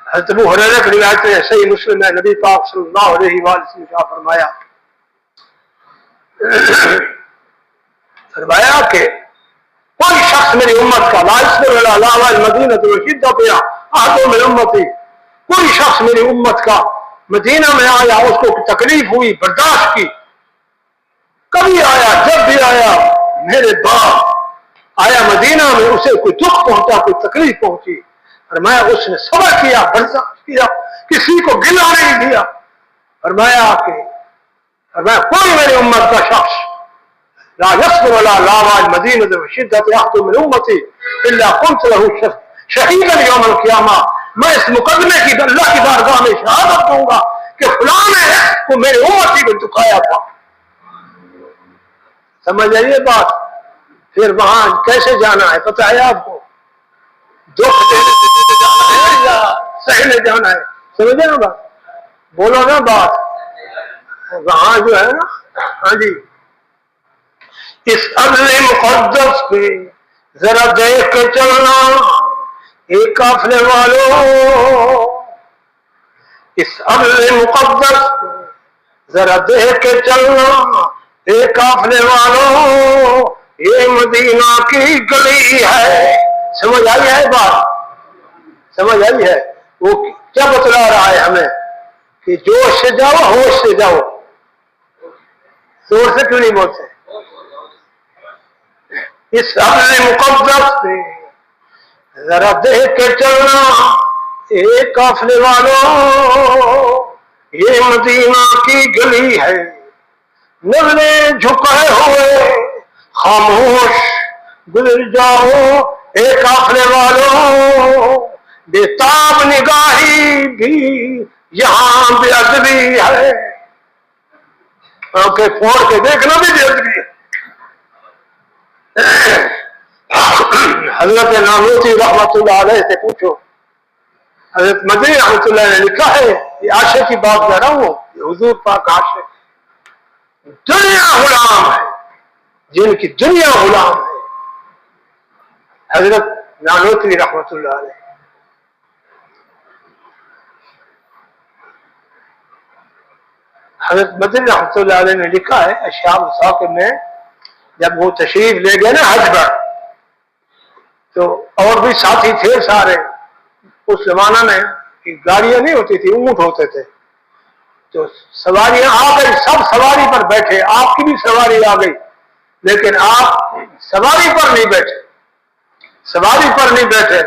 حضرت ابو ہریرہ کی روایت ہے، صحیح مسلم ہے، نبی پاک صلی اللہ علیہ وآلہ وسلم نے فرمایا کہ کوئی شخص میری امت کا لا يصبر على لاوى المدینہ وشدتها احد من امتی، کوئی شخص میری امت کا مدینہ میں آیا، اس کو تکلیف ہوئی، برداشت کی، کبھی آیا، جب بھی آیا، میرے باپ آیا مدینہ میں، اسے کوئی دکھ پہنچا، کوئی تکلیف پہنچی، فرمایا اس نے صبر کیا، برداشت کیا، کسی کو گلا نہیں دیا، فرمایا کوئی میری امت کا شخص لا يصبر على لاوى المدینہ وشدتها احد من امتی الا قلت له شہیدا یوم القیامہ، میں اس مقدمے کی اللہ کی بارگاہ میں شہادت دوں گا کہ فلاں نے کو میرے امتی کو دکھایا تھا۔ سمجھ آئیے بات؟ پھر وہاں کیسے جانا ہے پتہ ہے آپ کو؟ دکھ دینے سے جانا ہے یا سہنے جانا ہے؟ سمجھے نا بات؟ بولو نا بات؟ وہاں جو ہے نا، ہاں جی، اس ارض مقدس پہ ذرا دیکھ کے چلنا ایک قافلے والوں، اس ارض مقدس پہ ذرا دیکھ کے چلنا ایک قافلے والوں، یہ مدینہ کی گلی ہے۔ سمجھ آئی ہے بات؟ سمجھ آئی ہے؟ وہ کیا بتلا رہا ہے ہمیں کہ جوش سے جاؤ، ہوش سے جاؤ۔ زور سے کیوں نہیں بولتے؟ اس ارض مقدس پہ ذرا دیکھ کے چلنا ایک قافلے والوں، یہ مدینہ کی گلی ہے، نظریں جھکائے ہوئے خاموش گزر جاؤ ایک قافلے والوں، بےتاب نگاہی بھی یہاں بے ادبی ہے۔ آنکھیں پھوڑ کے دیکھنا بھی بے ادبی ہے۔ حضرت نانوتوی رحمت اللہ علیہ سے پوچھو، حضرت مدنی رحمت اللہ نے لکھا ہے، یہ عاشق کی بات کر رہا ہوں، یہ حضور پاک عاشق دنیا غلام ہے، جن کی دنیا غلام ہے، حضرت نانوتوی رحمت اللہ علیہ۔ حضرت مدنی رحمت اللہ علیہ نے لکھا ہے اشعار الثاقب میں، جب وہ تشریف لے گئے نا حج پر، تو اور بھی ساتھی تھے سارے، اس زمانہ میں گاڑیاں نہیں ہوتی تھی، اونٹ ہوتے تھے، تو سواریاں آ گئی، سب سواری پر بیٹھے، آپ کی بھی سواری آ گئی، لیکن آپ سواری پر نہیں بیٹھے، سواری پر نہیں بیٹھے،